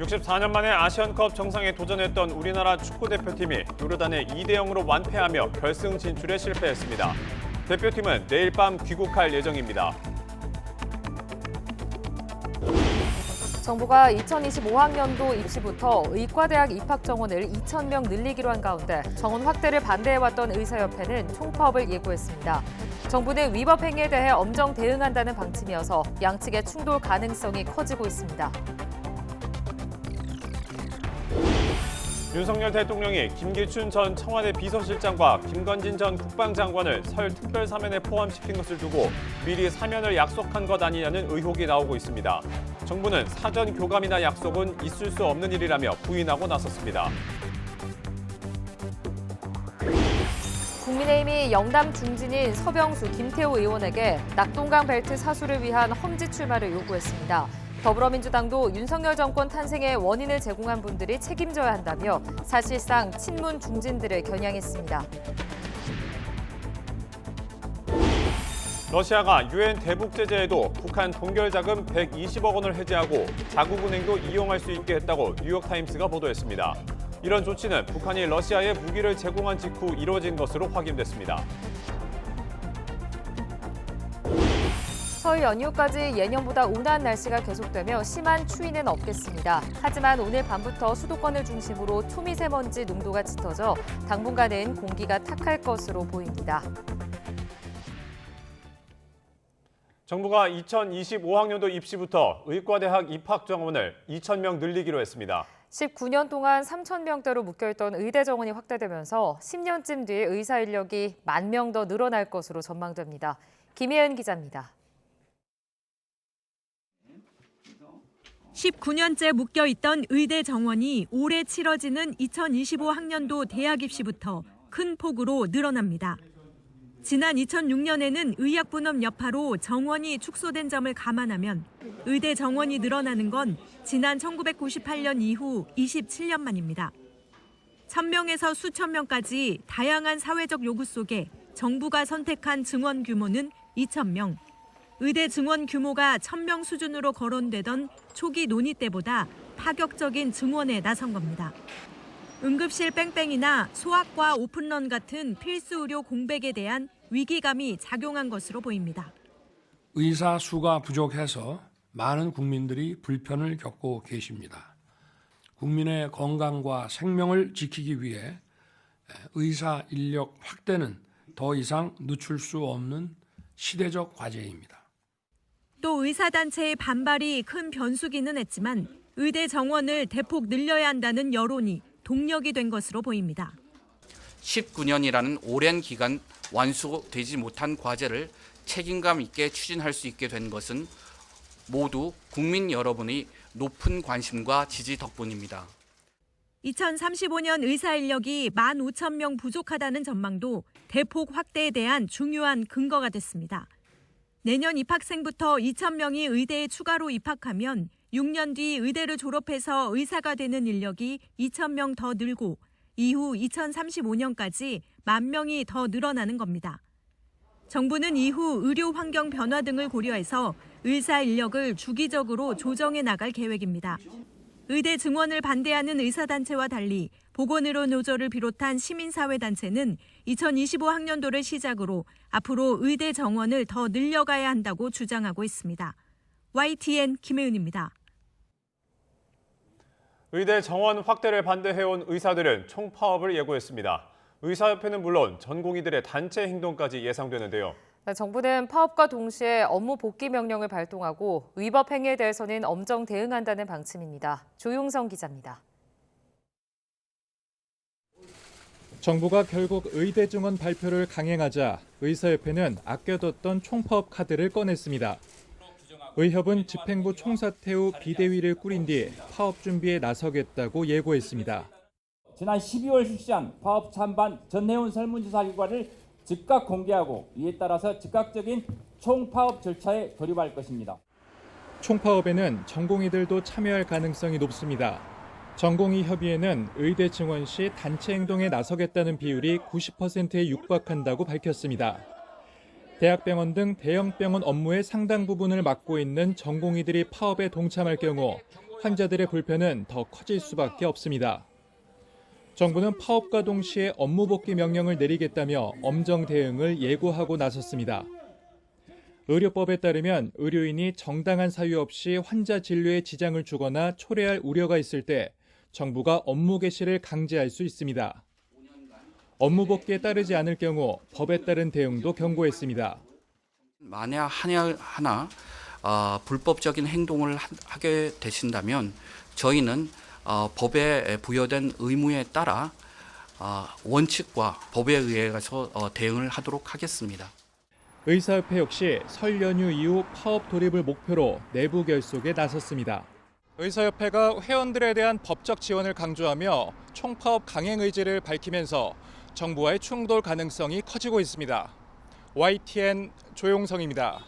64년 만에 아시안컵 정상에 도전했던 우리나라 축구대표팀이 요르단에 2대0으로 완패하며 결승 진출에 실패했습니다. 대표팀은 내일 밤 귀국할 예정입니다. 정부가 2025학년도 입시부터 의과대학 입학 정원을 2,000명 늘리기로 한 가운데 정원 확대를 반대해왔던 의사협회는 총파업을 예고했습니다. 정부는 위법 행위에 대해 엄정 대응한다는 방침이어서 양측의 충돌 가능성이 커지고 있습니다. 윤석열 대통령이 김기춘 전 청와대 비서실장과 김건진 전 국방장관을 설 특별사면에 포함시킨 것을 두고 미리 사면을 약속한 것 아니냐는 의혹이 나오고 있습니다. 정부는 사전 교감이나 약속은 있을 수 없는 일이라며 부인하고 나섰습니다. 국민의힘이 영남 중진인 서병수, 김태호 의원에게 낙동강 벨트 사수를 위한 험지 출마를 요구했습니다. 더불어민주당도 윤석열 정권 탄생의 원인을 제공한 분들이 책임져야 한다며 사실상 친문 중진들을 겨냥했습니다. 러시아가 유엔 대북 제재에도 북한 동결자금 120억 원을 해제하고 자국은행도 이용할 수 있게 했다고 뉴욕타임스가 보도했습니다. 이런 조치는 북한이 러시아에 무기를 제공한 직후 이뤄진 것으로 확인됐습니다. 설 연휴까지 예년보다 온화한 날씨가 계속되며 심한 추위는 없겠습니다. 하지만 오늘 밤부터 수도권을 중심으로 초미세먼지 농도가 짙어져 당분간은 공기가 탁할 것으로 보입니다. 정부가 2025학년도 입시부터 의과대학 입학 정원을 2,000명 늘리기로 했습니다. 19년 동안 3,000명대로 묶여있던 의대 정원이 확대되면서 10년쯤 뒤에 의사 인력이 10,000명 더 늘어날 것으로 전망됩니다. 김혜은 기자입니다. 19년째 묶여있던 의대 정원이 올해 치러지는 2025학년도 대학 입시부터 큰 폭으로 늘어납니다. 지난 2006년에는 의약분업 여파로 정원이 축소된 점을 감안하면 의대 정원이 늘어나는 건 지난 1998년 이후 27년 만입니다. 1,000명에서 수천 명까지 다양한 사회적 요구 속에 정부가 선택한 증원 규모는 2,000명. 의대 증원 규모가 1,000명 수준으로 거론되던 초기 논의 때보다 파격적인 증원에 나선 겁니다. 응급실 뺑뺑이나 소아과 오픈런 같은 필수 의료 공백에 대한 위기감이 작용한 것으로 보입니다. 의사 수가 부족해서 많은 국민들이 불편을 겪고 계십니다. 국민의 건강과 생명을 지키기 위해 의사 인력 확대는 더 이상 늦출 수 없는 시대적 과제입니다. 또 의사단체의 반발이 큰 변수기는 했지만 의대 정원을 대폭 늘려야 한다는 여론이 동력이 된 것으로 보입니다. 19년이라는 오랜 기간 완수되지 못한 과제를 책임감 있게 추진할 수 있게 된 것은 모두 국민 여러분의 높은 관심과 지지 덕분입니다. 2035년 의사 인력이 15,000명 부족하다는 전망도 대폭 확대에 대한 중요한 근거가 됐습니다. 내년 입학생부터 2,000명이 의대에 추가로 입학하면 6년 뒤 의대를 졸업해서 의사가 되는 인력이 2,000명 더 늘고 이후 2035년까지 10,000명이 더 늘어나는 겁니다. 정부는 이후 의료 환경 변화 등을 고려해서 의사 인력을 주기적으로 조정해 나갈 계획입니다. 의대 증원을 반대하는 의사단체와 달리 보건의료 노조를 비롯한 시민사회단체는 2025학년도를 시작으로 앞으로 의대 정원을 더 늘려가야 한다고 주장하고 있습니다. YTN 김혜은입니다. 의대 정원 확대를 반대해온 의사들은 총파업을 예고했습니다. 의사협회는 물론 전공의들의 단체 행동까지 예상되는데요. 정부는 파업과 동시에 업무 복귀 명령을 발동하고 위법 행위에 대해서는 엄정 대응한다는 방침입니다. 조용성 기자입니다. 정부가 결국 의대 증원 발표를 강행하자 의사협회는 아껴뒀던 총파업 카드를 꺼냈습니다. 의협은 집행부 총사퇴 후 비대위를 꾸린 뒤 파업 준비에 나서겠다고 예고했습니다. 지난 12월 실시한 파업 찬반 전해운 설문조사 결과를 즉각 공개하고 이에 따라서 즉각적인 총파업 절차에 돌입할 것입니다. 총파업에는 전공의들도 참여할 가능성이 높습니다. 전공의 협의회는 의대 증원 시 단체 행동에 나서겠다는 비율이 90%에 육박한다고 밝혔습니다. 대학병원 등 대형 병원 업무의 상당 부분을 맡고 있는 전공의들이 파업에 동참할 경우 환자들의 불편은 더 커질 수밖에 없습니다. 정부는 파업과 동시에 업무 복귀 명령을 내리겠다며 엄정 대응을 예고하고 나섰습니다. 의료법에 따르면 의료인이 정당한 사유 없이 환자 진료에 지장을 주거나 초래할 우려가 있을 때 정부가 업무 개시를 강제할 수 있습니다. 업무 복귀에 따르지 않을 경우 법에 따른 대응도 경고했습니다. 만약 하나 불법적인 행동을 하게 되신다면 저희는 법에 부여된 의무에 따라 원칙과 법에 의해서 대응을 하도록 하겠습니다. 의사협회 역시 설 연휴 이후 파업 돌입을 목표로 내부 결속에 나섰습니다. 의사협회가 회원들에 대한 법적 지원을 강조하며 총파업 강행 의지를 밝히면서 정부와의 충돌 가능성이 커지고 있습니다. YTN 조용성입니다.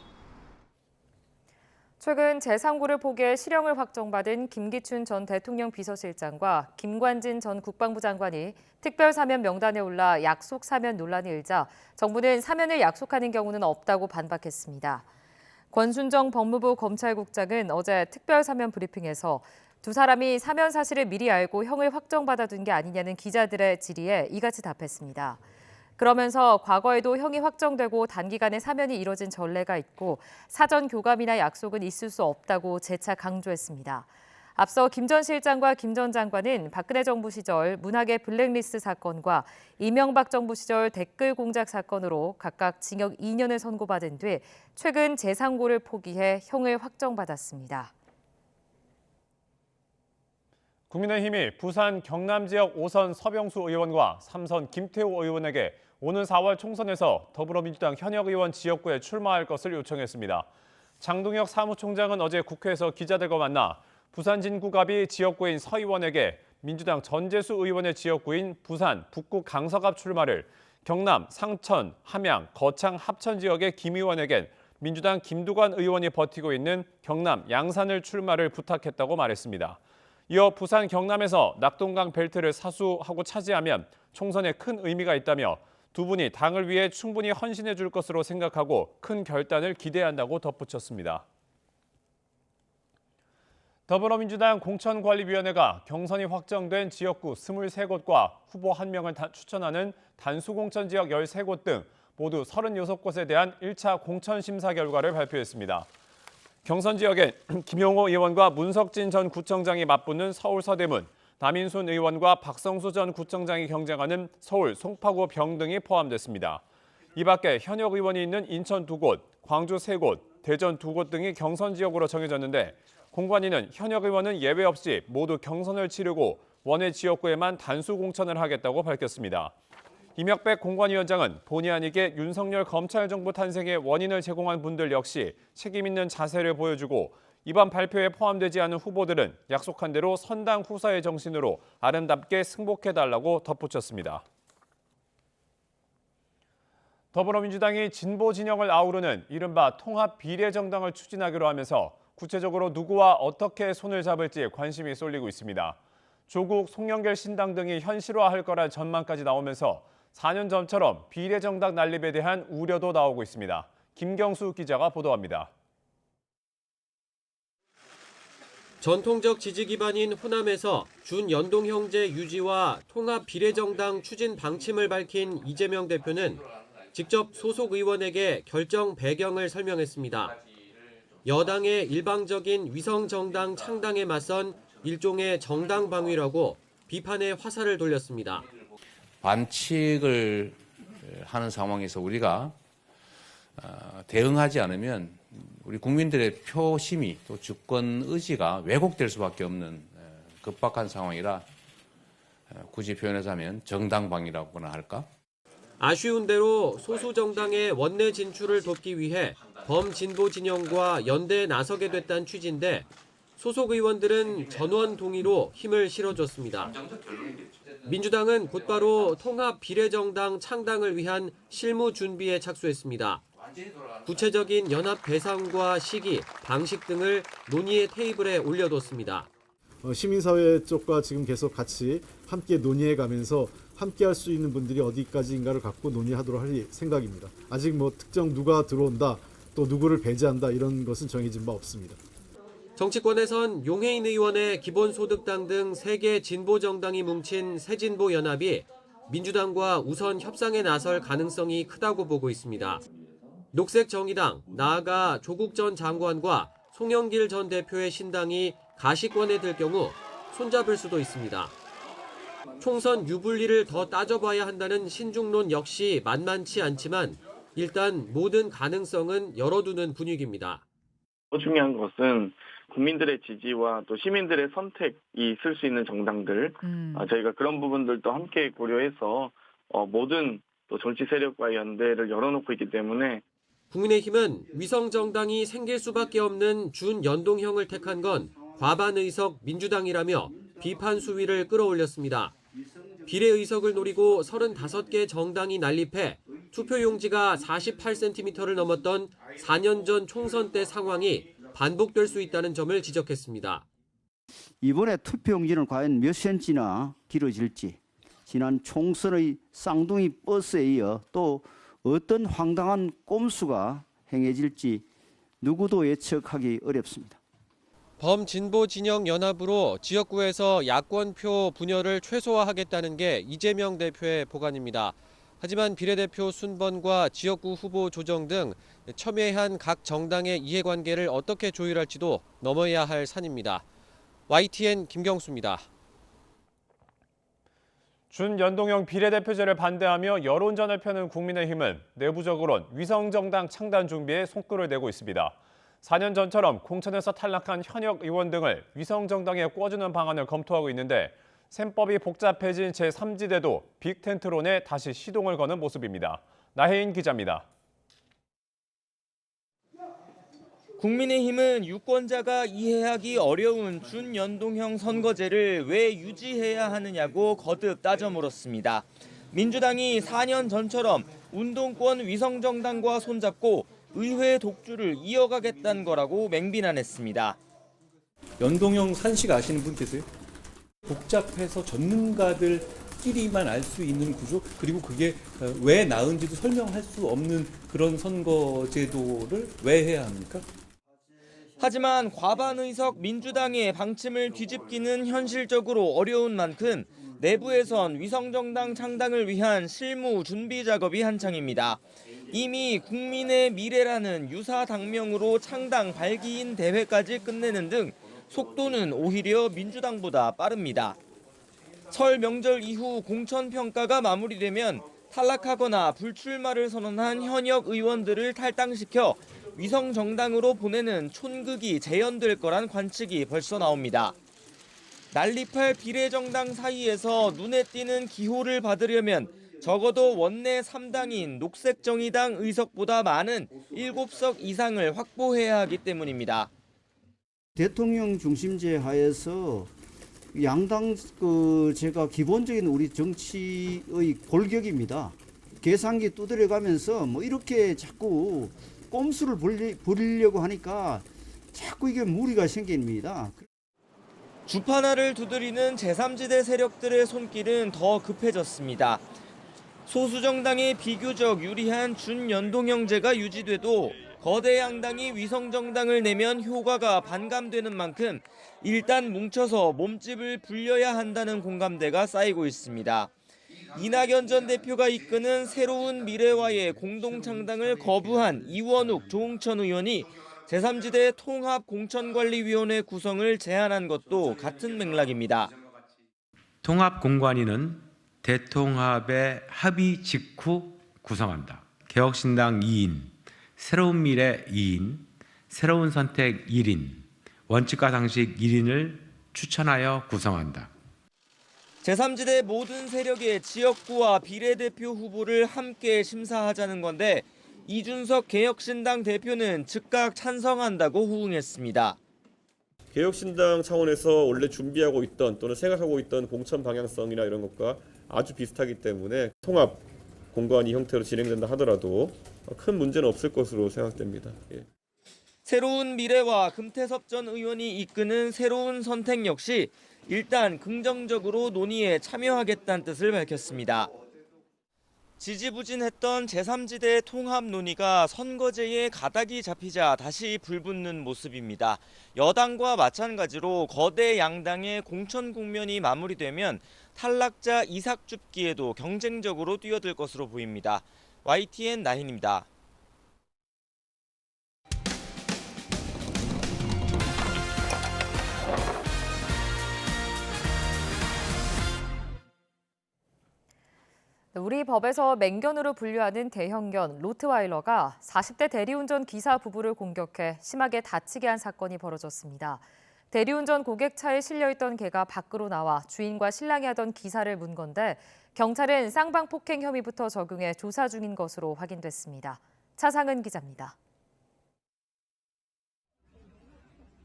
최근 제3구를 포기해 실형을 확정받은 김기춘 전 대통령 비서실장과 김관진 전 국방부 장관이 특별 사면 명단에 올라 약속 사면 논란이 일자 정부는 사면을 약속하는 경우는 없다고 반박했습니다. 권순정 법무부 검찰국장은 어제 특별 사면 브리핑에서 두 사람이 사면 사실을 미리 알고 형을 확정받아둔 게 아니냐는 기자들의 질의에 이같이 답했습니다. 그러면서 과거에도 형이 확정되고 단기간에 사면이 이뤄진 전례가 있고 사전 교감이나 약속은 있을 수 없다고 재차 강조했습니다. 앞서 김 전 실장과 김 전 장관은 박근혜 정부 시절 문학의 블랙리스트 사건과 이명박 정부 시절 댓글 공작 사건으로 각각 징역 2년을 선고받은 뒤 최근 제3구를 포기해 형을 확정받았습니다. 국민의힘이 부산 경남 지역 5선 서병수 의원과 3선 김태우 의원에게 오는 4월 총선에서 더불어민주당 현역 의원 지역구에 출마할 것을 요청했습니다. 장동혁 사무총장은 어제 국회에서 기자들과 만나 부산 진구갑이 지역구인 서 의원에게 민주당 전재수 의원의 지역구인 부산 북구 강서갑 출마를, 경남 상천, 함양, 거창 합천 지역의 김 의원에겐 민주당 김두관 의원이 버티고 있는 경남 양산을 출마를 부탁했다고 말했습니다. 이어 부산 경남에서 낙동강 벨트를 사수하고 차지하면 총선에 큰 의미가 있다며 두 분이 당을 위해 충분히 헌신해 줄 것으로 생각하고 큰 결단을 기대한다고 덧붙였습니다. 더불어민주당 공천관리위원회가 경선이 확정된 지역구 23곳과 후보 1명을 추천하는 단수공천 지역 13곳 등 모두 36곳에 대한 1차 공천 심사 결과를 발표했습니다. 경선 지역엔 김용호 의원과 문석진 전 구청장이 맞붙는 서울 서대문, 남인순 의원과 박성수 전 구청장이 경쟁하는 서울 송파구 병등이 포함됐습니다. 이 밖에 현역 의원이 있는 인천 2곳, 광주 3곳, 대전 2곳 등이 경선 지역으로 정해졌는데 공관위는 현역 의원은 예외 없이 모두 경선을 치르고 원외 지역구에만 단수 공천을 하겠다고 밝혔습니다. 이명백 공관위원장은 본의 아니게 윤석열 검찰정부 탄생의 원인을 제공한 분들 역시 책임 있는 자세를 보여주고 이번 발표에 포함되지 않은 후보들은 약속한 대로 선당 후사의 정신으로 아름답게 승복해달라고 덧붙였습니다. 더불어민주당이 진보 진영을 아우르는 이른바 통합 비례정당을 추진하기로 하면서 구체적으로 누구와 어떻게 손을 잡을지 관심이 쏠리고 있습니다. 조국, 송영길 신당 등이 현실화할 거란 전망까지 나오면서 4년 전처럼 비례정당 난립에 대한 우려도 나오고 있습니다. 김경수 기자가 보도합니다. 전통적 지지 기반인 호남에서 준연동 형제 유지와 통합 비례정당 추진 방침을 밝힌 이재명 대표는 직접 소속 의원에게 결정 배경을 설명했습니다. 여당의 일방적인 위성정당 창당에 맞선 일종의 정당 방위라고 비판의 화살을 돌렸습니다. 반칙을 하는 상황에서 우리가 대응하지 않으면 우리 국민들의 표심이 또 주권 의지가 왜곡될 수밖에 없는 급박한 상황이라 굳이 표현하자면 정당방위라고나 할까? 아쉬운 대로 소수 정당의 원내 진출을 돕기 위해 범진보 진영과 연대에 나서게 됐다는 취지인데 소속 의원들은 전원 동의로 힘을 실어줬습니다. 민주당은 곧바로 통합 비례정당 창당을 위한 실무 준비에 착수했습니다. 구체적인 연합 대상과 시기, 방식 등을 논의의 테이블에 올려뒀습니다. 시민사회 쪽과 지금 계속 같이 함께 논의해가면서 함께 할 수 있는 분들이 어디까지인가를 갖고 논의하도록 할 생각입니다. 아직 특정 누가 들어온다, 또 누구를 배제한다 이런 것은 정해진 바 없습니다. 정치권에선 용해인 의원의 기본소득당 등 3개 진보정당이 뭉친 새진보연합이 민주당과 우선 협상에 나설 가능성이 크다고 보고 있습니다. 녹색정의당, 나아가 조국 전 장관과 송영길 전 대표의 신당이 가시권에 들 경우 손잡을 수도 있습니다. 총선 유불리를 더 따져봐야 한다는 신중론 역시 만만치 않지만 일단 모든 가능성은 열어두는 분위기입니다. 더 중요한 것은 국민들의 지지와 또 시민들의 선택이 있을 수 있는 정당들, 저희가 그런 부분들도 함께 고려해서 모든 또 정치 세력과의 연대를 열어놓고 있기 때문에 국민의힘은 위성정당이 생길 수밖에 없는 준연동형을 택한 건 과반 의석 민주당이라며 비판 수위를 끌어올렸습니다. 비례의석을 노리고 35개 정당이 난립해 투표용지가 48cm를 넘었던 4년 전 총선 때 상황이 반복될 수 있다는 점을 지적했습니다. 이번에 투표용지는 과연 몇 cm나 길어질지, 지난 총선의 쌍둥이 버스에 이어 또 어떤 황당한 꼼수가 행해질지 누구도 예측하기 어렵습니다. 범진보 진영 연합으로 지역구에서 야권표 분열을 최소화하겠다는 게 이재명 대표의 보관입니다. 하지만 비례대표 순번과 지역구 후보 조정 등 첨예한 각 정당의 이해관계를 어떻게 조율할지도 넘어야 할 산입니다. YTN 김경수입니다. 준연동형 비례대표제를 반대하며 여론전을 펴는 국민의힘은 내부적으론 위성정당 창단 준비에 속도를 내고 있습니다. 4년 전처럼 공천에서 탈락한 현역 의원 등을 위성정당에 꿔주는 방안을 검토하고 있는데 셈법이 복잡해진 제3지대도 빅텐트론에 다시 시동을 거는 모습입니다. 나혜인 기자입니다. 국민의힘은 유권자가 이해하기 어려운 준연동형 선거제를 왜 유지해야 하느냐고 거듭 따져 물었습니다. 민주당이 4년 전처럼 운동권 위성정당과 손잡고 의회 독주를 이어가겠다는 거라고 맹비난했습니다. 연동형 산식 아시는 분 계세요? 복잡해서 전문가들끼리만 알 수 있는 구조, 그리고 그게 왜 나은지도 설명할 수 없는 그런 선거제도를 왜 해야 합니까? 하지만 과반 의석 민주당의 방침을 뒤집기는 현실적으로 어려운 만큼 내부에선 위성정당 창당을 위한 실무 준비 작업이 한창입니다. 이미 국민의 미래라는 유사 당명으로 창당 발기인 대회까지 끝내는 등 속도는 오히려 민주당보다 빠릅니다. 설 명절 이후 공천평가가 마무리되면 탈락하거나 불출마를 선언한 현역 의원들을 탈당시켜 위성정당으로 보내는 촌극이 재현될 거란 관측이 벌써 나옵니다. 난립할 비례정당 사이에서 눈에 띄는 기호를 받으려면 적어도 원내 3당인 녹색정의당 의석보다 많은 7석 이상을 확보해야 하기 때문입니다. 대통령 중심제 하에서 양당 제가 기본적인 우리 정치의 골격입니다. 계산기 두드려가면서 뭐 이렇게 자꾸 꼼수를 부리려고 하니까 자꾸 이게 무리가 생깁니다. 주판화를 두드리는 제3지대 세력들의 손길은 더 급해졌습니다. 소수정당에 비교적 유리한 준연동형제가 유지돼도 거대 양당이 위성정당을 내면 효과가 반감되는 만큼 일단 뭉쳐서 몸집을 불려야 한다는 공감대가 쌓이고 있습니다. 이낙연 전 대표가 이끄는 새로운 미래와의 공동창당을 거부한 이원욱, 조응천 의원이 제3지대 통합공천관리위원회 구성을 제안한 것도 같은 맥락입니다. 통합공관위는 대통합의 합의 직후 구성한다. 개혁신당 2인, 새로운 미래 2인, 새로운 선택 1인, 원칙과 상식 1인을 추천하여 구성한다. 제3지대 모든 세력의 지역구와 비례대표 후보를 함께 심사하자는 건데 이준석 개혁신당 대표는 즉각 찬성한다고 호응했습니다. 개혁신당 차원에서 원래 준비하고 있던 또는 생각하고 있던 공천 방향성이나 이런 것과 아주 비슷하기 때문에 통합 공관위 형태로 진행된다 하더라도 큰 문제는 없을 것으로 생각됩니다. 예. 새로운 미래와 금태섭 전 의원이 이끄는 새로운 선택 역시 일단 긍정적으로 논의에 참여하겠다는 뜻을 밝혔습니다. 지지부진했던 제3지대 통합 논의가 선거제에 가닥이 잡히자 다시 불붙는 모습입니다. 여당과 마찬가지로 거대 양당의 공천 국면이 마무리되면 탈락자 이삭 줍기에도 경쟁적으로 뛰어들 것으로 보입니다. YTN 나힌입니다. 우리 법에서 맹견으로 분류하는 대형견 로트와일러가 40대 대리운전 기사 부부를 공격해 심하게 다치게 한 사건이 벌어졌습니다. 대리운전 고객차에 실려있던 개가 밖으로 나와 주인과 신랑이 하던 기사를 문 건데 경찰은 쌍방폭행 혐의부터 적용해 조사 중인 것으로 확인됐습니다. 차상은 기자입니다.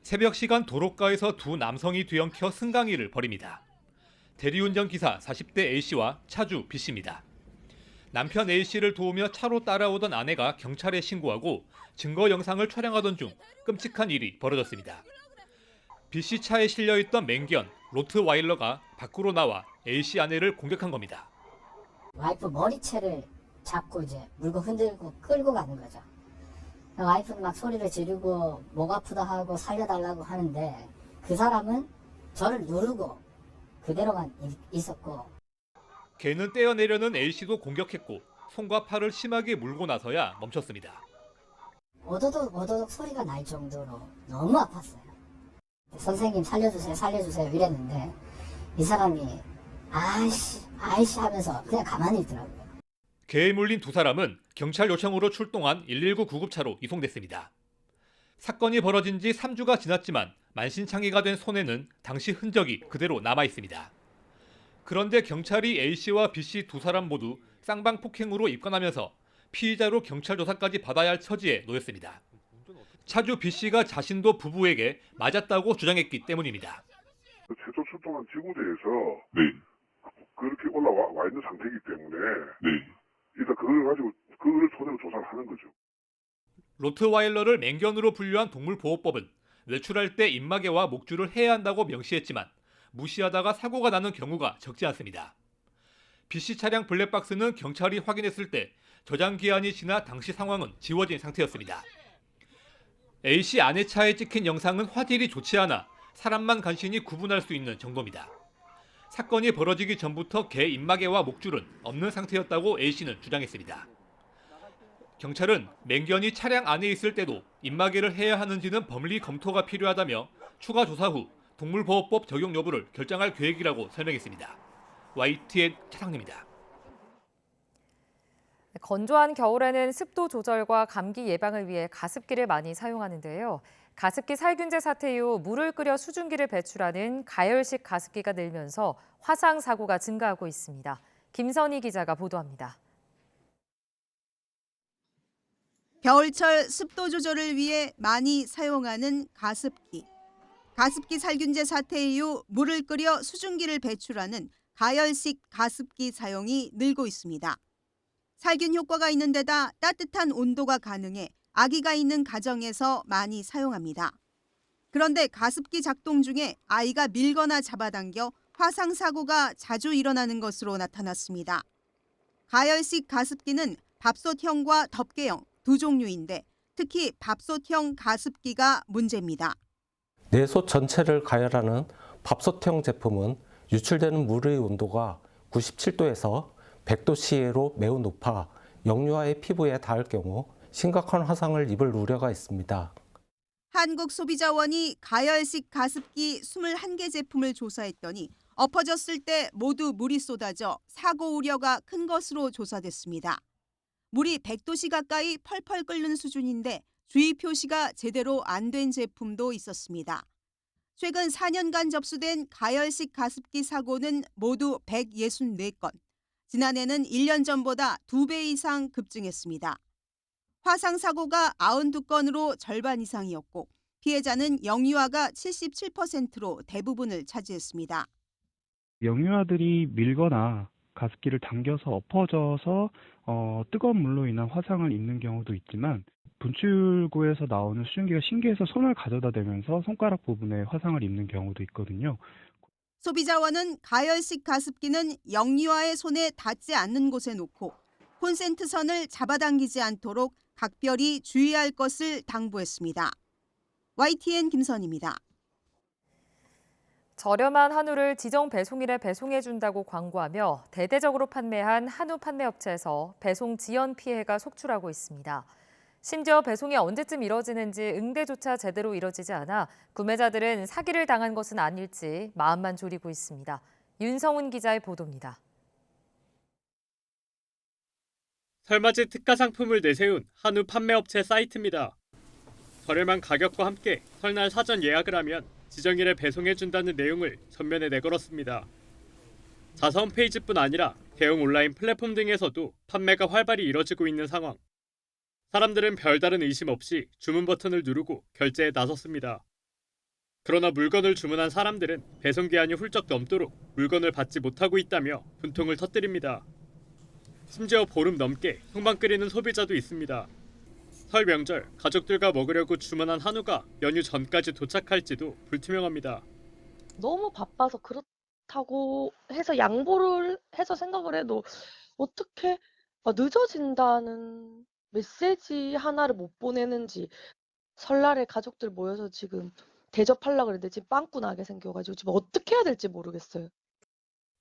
새벽 시간 도로가에서 두 남성이 뒤엉켜 승강이를 벌입니다. 대리운전 기사 40대 A씨와 차주 B씨입니다. 남편 A씨를 도우며 차로 따라오던 아내가 경찰에 신고하고 증거 영상을 촬영하던 중 끔찍한 일이 벌어졌습니다. B씨 차에 실려있던 맹견 로트와일러가 밖으로 나와 A씨 아내를 공격한 겁니다. 와이프 머리채를 잡고 이제 물고 흔들고 끌고 가는 거죠. 와이프는 막 소리를 지르고 목 아프다 하고 살려달라고 하는데 그 사람은 저를 누르고 그대로만 있었고. 개는 떼어내려는 A씨도 공격했고 손과 팔을 심하게 물고 나서야 멈췄습니다. 오도독 소리가 날 정도로 너무 아팠어요. 선생님 살려주세요 이랬는데 이 사람이 아이씨 하면서 그냥 가만히 있더라고요. 개에 물린 두 사람은 경찰 요청으로 출동한 119 구급차로 이송됐습니다. 사건이 벌어진 지 3주가 지났지만 만신창이가 된 손에는 당시 흔적이 그대로 남아 있습니다. 그런데 경찰이 A씨와 B씨 두 사람 모두 쌍방폭행으로 입건하면서 피의자로 경찰 조사까지 받아야 할 처지에 놓였습니다. 차주 B씨가 자신도 부부에게 맞았다고 주장했기 때문입니다. 최초 출동한 지구대에서 그렇게 올라와 있는 상태이기 때문에 일단 그걸 가지고 그걸 토대로 조사를 하는 거죠. 로트와일러를 맹견으로 분류한 동물보호법은 외출할 때 입마개와 목줄을 해야 한다고 명시했지만 무시하다가 사고가 나는 경우가 적지 않습니다. B씨 차량 블랙박스는 경찰이 확인했을 때 저장 기한이 지나 당시 상황은 지워진 상태였습니다. A씨 아내 차에 찍힌 영상은 화질이 좋지 않아 사람만 간신히 구분할 수 있는 정도입니다. 사건이 벌어지기 전부터 개 입마개와 목줄은 없는 상태였다고 A씨는 주장했습니다. 경찰은 맹견이 차량 안에 있을 때도 입마개를 해야 하는지는 법리 검토가 필요하다며 추가 조사 후 동물보호법 적용 여부를 결정할 계획이라고 설명했습니다. YTN 차상입니다. 건조한 겨울에는 습도 조절과 감기 예방을 위해 가습기를 많이 사용하는데요. 가습기 살균제 사태 이후 물을 끓여 수증기를 배출하는 가열식 가습기가 늘면서 화상 사고가 증가하고 있습니다. 김선희 기자가 보도합니다. 겨울철 습도 조절을 위해 많이 사용하는 가습기. 가습기 살균제 사태 이후 물을 끓여 수증기를 배출하는 가열식 가습기 사용이 늘고 있습니다. 살균 효과가 있는 데다 따뜻한 온도가 가능해 아기가 있는 가정에서 많이 사용합니다. 그런데 가습기 작동 중에 아이가 밀거나 잡아당겨 화상 사고가 자주 일어나는 것으로 나타났습니다. 가열식 가습기는 밥솥형과 덮개형 두 종류인데 특히 밥솥형 가습기가 문제입니다. 내솥 전체를 가열하는 밥솥형 제품은 유출되는 물의 온도가 97도에서 100도씨로 매우 높아 영유아의 피부에 닿을 경우 심각한 화상을 입을 우려가 있습니다. 한국소비자원이 가열식 가습기 21개 제품을 조사했더니 엎어졌을 때 모두 물이 쏟아져 사고 우려가 큰 것으로 조사됐습니다. 물이 100도씨 가까이 펄펄 끓는 수준인데 주의 표시가 제대로 안 된 제품도 있었습니다. 최근 4년간 접수된 가열식 가습기 사고는 모두 164건. 지난해는 1년 전보다 2배 이상 급증했습니다. 화상 사고가 92건으로 절반 이상이었고 피해자는 영유아가 77%로 대부분을 차지했습니다. 영유아들이 밀거나 가습기를 당겨서 엎어져서 뜨거운 물로 인한 화상을 입는 경우도 있지만 분출구에서 나오는 수증기가 신기해서 손을 가져다 대면서 손가락 부분에 화상을 입는 경우도 있거든요. 소비자원은 가열식 가습기는 영유아의 손에 닿지 않는 곳에 놓고 콘센트선을 잡아당기지 않도록 각별히 주의할 것을 당부했습니다. YTN 김선입니다. 저렴한 한우를 지정 배송일에 배송해준다고 광고하며 대대적으로 판매한 한우 판매업체에서 배송 지연 피해가 속출하고 있습니다. 심지어 배송이 언제쯤 이뤄지는지 응대조차 제대로 이뤄지지 않아 구매자들은 사기를 당한 것은 아닐지 마음만 졸이고 있습니다. 윤성훈 기자의 보도입니다. 설맞이 특가 상품을 내세운 한우 판매업체 사이트입니다. 저렴한 가격과 함께 설날 사전 예약을 하면 지정일에 배송해준다는 내용을 전면에 내걸었습니다. 자사 홈페이지뿐 아니라 대형 온라인 플랫폼 등에서도 판매가 활발히 이뤄지고 있는 상황. 사람들은 별다른 의심 없이 주문 버튼을 누르고 결제에 나섰습니다. 그러나 물건을 주문한 사람들은 배송기한이 훌쩍 넘도록 물건을 받지 못하고 있다며 분통을 터뜨립니다. 심지어 보름 넘게 형방 끓이는 소비자도 있습니다. 설 명절 가족들과 먹으려고 주문한 한우가 연휴 전까지 도착할지도 불투명합니다. 너무 바빠서 그렇다고 해서 양보를 해서 생각을 해도 어떻게 늦어진다는 메시지 하나를 못 보내는지, 설날에 가족들 모여서 지금 대접하려고 그랬는데 지금 빵꾸 나게 생겨가지고 지금 어떻게 해야 될지 모르겠어요.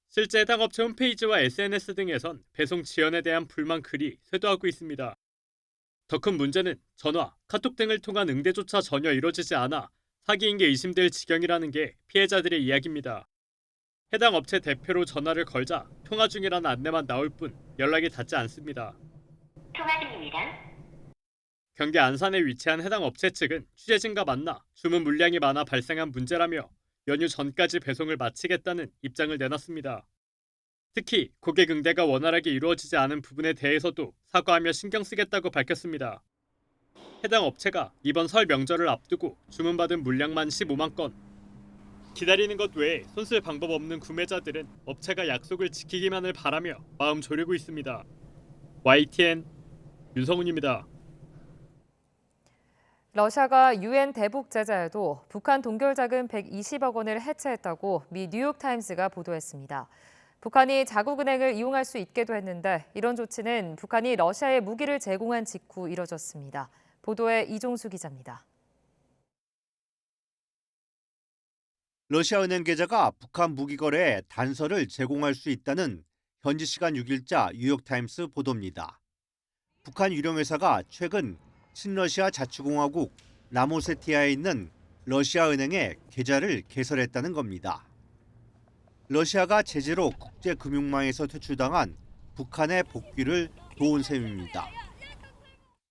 실제 해당 업체 홈페이지와 SNS 등에선 배송 지연에 대한 불만 글이 쇄도하고 있습니다. 더 큰 문제는 전화, 카톡 등을 통한 응대조차 전혀 이뤄지지 않아 사기인 게 의심될 지경이라는 게 피해자들의 이야기입니다. 해당 업체 대표로 전화를 걸자 통화 중이라는 안내만 나올 뿐 연락이 닿지 않습니다. 통화 중입니다. 경기 안산에 위치한 해당 업체 측은 취재진과 만나 주문 물량이 많아 발생한 문제라며 연휴 전까지 배송을 마치겠다는 입장을 내놨습니다. 특히 고객 응대가 원활하게 이루어지지 않은 부분에 대해서도 사과하며 신경 쓰겠다고 밝혔습니다. 해당 업체가 이번 설 명절을 앞두고 주문받은 물량만 15만 건. 기다리는 것 외에 손쓸 방법 없는 구매자들은 업체가 약속을 지키기만을 바라며 마음 졸이고 있습니다. YTN 윤성훈입니다. 러시아가 유엔 대북 제재에도 북한 동결자금 120억 원을 해체했다고 미 뉴욕타임스가 보도했습니다. 북한이 자국은행을 이용할 수 있게도 했는데 이런 조치는 북한이 러시아에 무기를 제공한 직후 이뤄졌습니다. 보도에 이종수 기자입니다. 러시아 은행 계좌가 북한 무기 거래에 단서를 제공할 수 있다는 현지 시간 6일자 뉴욕타임스 보도입니다. 북한 유령 회사가 최근 친러시아 자치공화국 라모세티아에 있는 러시아 은행에 계좌를 개설했다는 겁니다. 러시아가 제재로 국제금융망에서 퇴출당한 북한의 복귀를 도운 셈입니다.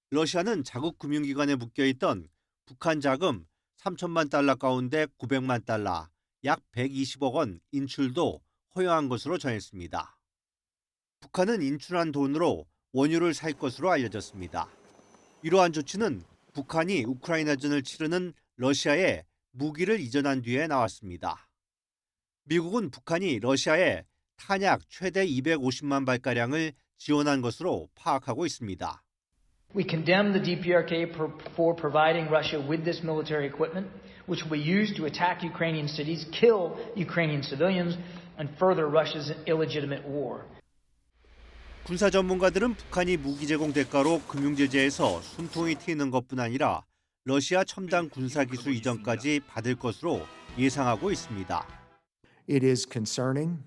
러시아는 자국 금융기관에 묶여있던 북한 자금 3천만 달러 가운데 900만 달러, 약 120억 원 인출도 허용한 것으로 전했습니다. 북한은 인출한 돈으로 원유를 살 것으로 알려졌습니다. 이러한 조치는 북한이 우크라이나전을 치르는 러시아에 무기를 이전한 뒤에 나왔습니다. 미국은 북한이 러시아에 탄약 최대 250만 발가량을 지원한 것으로 파악하고 있습니다. We condemn the DPRK for providing Russia with this military equipment, which will be used to attack Ukrainian cities, kill Ukrainian civilians, and further Russia's illegitimate war. 군사 전문가들은 북한이 무기 제공 대가로 금융 제재에서 숨통이 트이는 것뿐 아니라 러시아 첨단 군사 기술 이전까지 받을 것으로 예상하고 있습니다. It is concerning,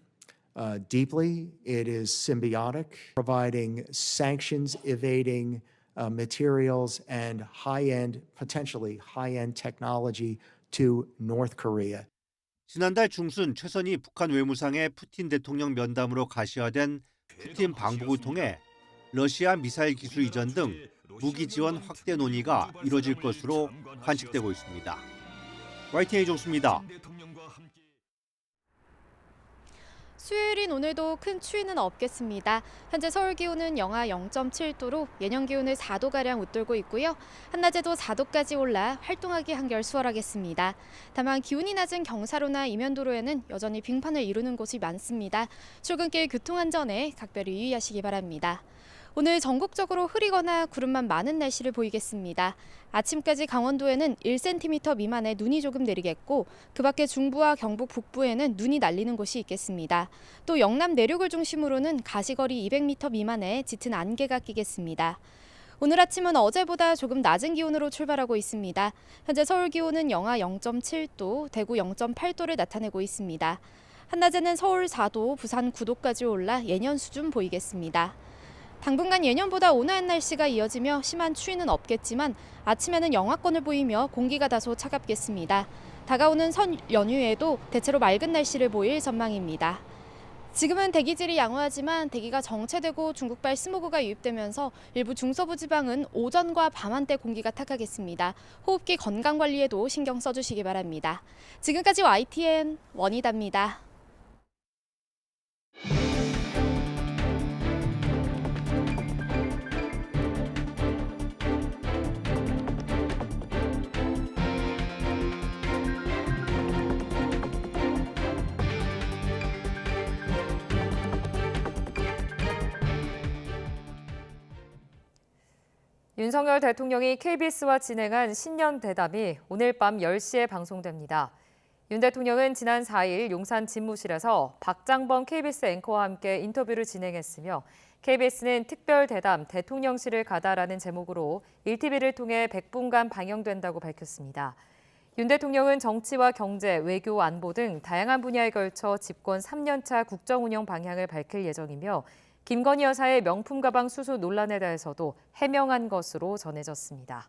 deeply. It is symbiotic, providing sanctions evading materials and high-end, potentially high-end technology to North Korea. 지난달 중순 최선희 북한 외무상의 푸틴 대통령 면담으로 가시화된 푸틴 방북을 통해 러시아 미사일 기술 이전 등 무기 지원 확대 논의가 이뤄질 것으로 관측되고 있습니다. YTN 이종수입니다. 수요일인 오늘도 큰 추위는 없겠습니다. 현재 서울 기온은 영하 0.7도로 예년 기온을 4도가량 웃돌고 있고요. 한낮에도 4도까지 올라 활동하기 한결 수월하겠습니다. 다만 기온이 낮은 경사로나 이면도로에는 여전히 빙판을 이루는 곳이 많습니다. 출근길 교통안전에 각별히 유의하시기 바랍니다. 오늘 전국적으로 흐리거나 구름만 많은 날씨를 보이겠습니다. 아침까지 강원도에는 1cm 미만의 눈이 조금 내리겠고 그 밖에 중부와 경북 북부에는 눈이 날리는 곳이 있겠습니다. 또 영남 내륙을 중심으로는 가시거리 200m 미만의 짙은 안개가 끼겠습니다. 오늘 아침은 어제보다 조금 낮은 기온으로 출발하고 있습니다. 현재 서울 기온은 영하 0.7도, 대구 0.8도를 나타내고 있습니다. 한낮에는 서울 4도, 부산 9도까지 올라 예년 수준 보이겠습니다. 당분간 예년보다 온화한 날씨가 이어지며 심한 추위는 없겠지만 아침에는 영하권을 보이며 공기가 다소 차갑겠습니다. 다가오는 설 연휴에도 대체로 맑은 날씨를 보일 전망입니다. 지금은 대기질이 양호하지만 대기가 정체되고 중국발 스모그가 유입되면서 일부 중서부 지방은 오전과 밤한때 공기가 탁하겠습니다. 호흡기 건강 관리에도 신경 써주시기 바랍니다. 지금까지 YTN 원희다입니다. 윤석열 대통령이 KBS와 진행한 신년 대담이 오늘 밤 10시에 방송됩니다. 윤 대통령은 지난 4일 용산 집무실에서 박장범 KBS 앵커와 함께 인터뷰를 진행했으며 KBS는 특별 대담 대통령실을 가다라는 제목으로 1TV를 통해 100분간 방영된다고 밝혔습니다. 윤 대통령은 정치와 경제, 외교, 안보 등 다양한 분야에 걸쳐 집권 3년차 국정운영 방향을 밝힐 예정이며 김건희 여사의 명품 가방 수수 논란에 대해서도 해명한 것으로 전해졌습니다.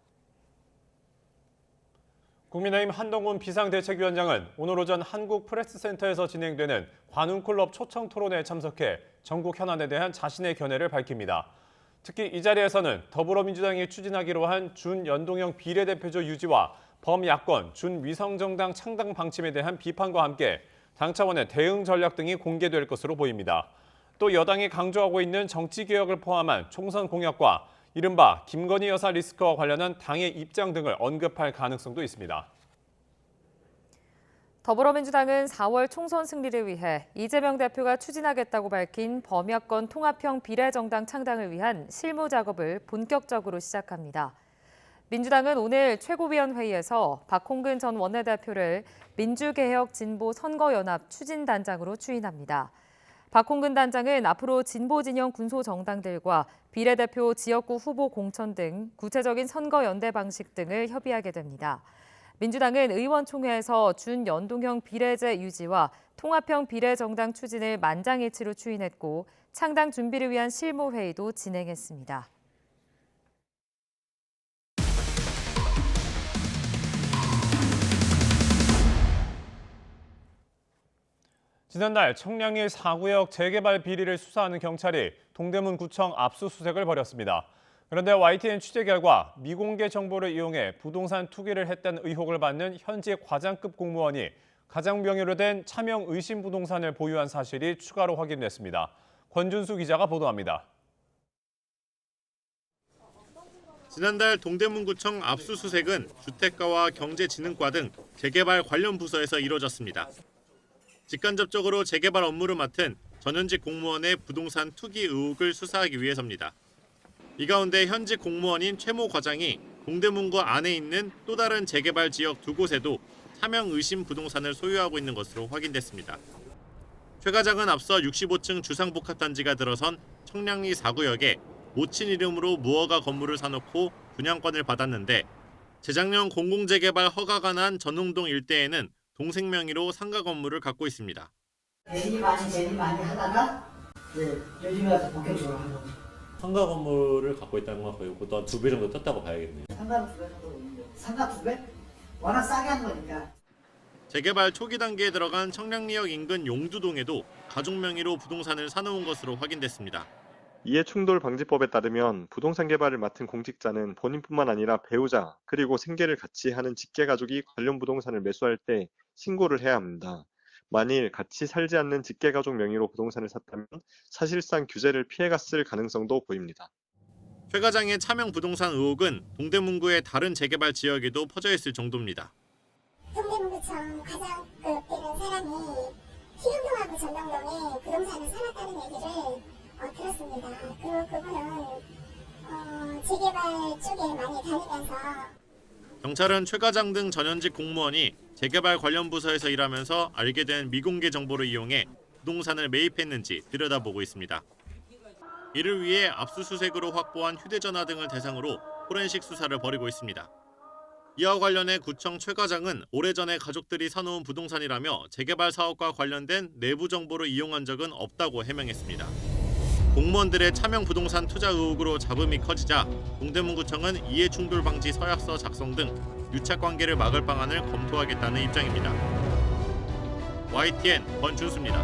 국민의힘 한동훈 비상대책위원장은 오늘 오전 한국프레스센터에서 진행되는 관훈클럽 초청 토론회에 참석해 전국 현안에 대한 자신의 견해를 밝힙니다. 특히 이 자리에서는 더불어민주당이 추진하기로 한 준연동형 비례대표제 유지와 범야권 준위성정당 창당 방침에 대한 비판과 함께 당 차원의 대응 전략 등이 공개될 것으로 보입니다. 또 여당이 강조하고 있는 정치개혁을 포함한 총선 공약과 이른바 김건희 여사 리스크와 관련한 당의 입장 등을 언급할 가능성도 있습니다. 더불어민주당은 4월 총선 승리를 위해 이재명 대표가 추진하겠다고 밝힌 범야권 통합형 비례정당 창당을 위한 실무 작업을 본격적으로 시작합니다. 민주당은 오늘 최고위원회의에서 박홍근 전 원내대표를 민주개혁진보선거연합 추진단장으로 추인합니다. 박홍근 단장은 앞으로 진보진영 군소정당들과 비례대표 지역구 후보 공천 등 구체적인 선거 연대 방식 등을 협의하게 됩니다. 민주당은 의원총회에서 준연동형 비례제 유지와 통합형 비례정당 추진을 만장일치로 추인했고 창당 준비를 위한 실무회의도 진행했습니다. 지난달 청량리 4구역 재개발 비리를 수사하는 경찰이 동대문구청 압수수색을 벌였습니다. 그런데 YTN 취재 결과 미공개 정보를 이용해 부동산 투기를 했다는 의혹을 받는 현직 과장급 공무원이 가장 명의로 된 차명 의심 부동산을 보유한 사실이 추가로 확인됐습니다. 권준수 기자가 보도합니다. 지난달 동대문구청 압수수색은 주택가와 경제진흥과 등 재개발 관련 부서에서 이뤄졌습니다. 직간접적으로 재개발 업무를 맡은 전현직 공무원의 부동산 투기 의혹을 수사하기 위해서입니다. 이 가운데 현직 공무원인 최모 과장이 동대문구 안에 있는 또 다른 재개발 지역 2곳에도 차명 의심 부동산을 소유하고 있는 것으로 확인됐습니다. 최 과장은 앞서 65층 주상복합단지가 들어선 청량리 4구역에 모친 이름으로 무허가 건물을 사놓고 분양권을 받았는데 재작년 공공재개발 허가가 난 전흥동 일대에는 동생 명의로 상가 건물을 갖고 있습니다. 재진이 많이 하다가 요즘에 와서 본격적으로 하는 거죠. 상가 건물을 갖고 있다는 건 거의 또 한 2배 정도 떴다고 봐야겠네요. 상가 2배 정도 있는데 상가 2배? 워낙 싸게 한 거니까. 재개발 초기 단계에 들어간 청량리역 인근 용두동에도 가족 명의로 부동산을 사놓은 것으로 확인됐습니다. 이해충돌방지법에 따르면 부동산 개발을 맡은 공직자는 본인뿐만 아니라 배우자 그리고 생계를 같이 하는 직계가족이 관련 부동산을 매수할 때 신고를 해야 합니다. 만일 같이 살지 않는 직계가족 명의로 부동산을 샀다면 사실상 규제를 피해갔을 가능성도 보입니다. 최 과장의 차명 부동산 의혹은 동대문구의 다른 재개발 지역에도 퍼져 있을 정도입니다. 동대문구청 과장급 되는 사람이 희흥동하고 전동동에 부동산을 사놨다는 얘기를 그렇습니다. 그리고 그분은 재개발 쪽에 많이 다니면서 경찰은 최 과장 등 전현직 공무원이 재개발 관련 부서에서 일하면서 알게 된 미공개 정보를 이용해 부동산을 매입했는지 들여다보고 있습니다. 이를 위해 압수수색으로 확보한 휴대전화 등을 대상으로 포렌식 수사를 벌이고 있습니다. 이와 관련해 구청 최 과장은 오래전에 가족들이 사놓은 부동산이라며 재개발 사업과 관련된 내부 정보를 이용한 적은 없다고 해명했습니다. 공무원들의 차명 부동산 투자 의혹으로 잡음이 커지자 동대문구청은 이해충돌 방지 서약서 작성 등 유착관계를 막을 방안을 검토하겠다는 입장입니다. YTN 권준수입니다.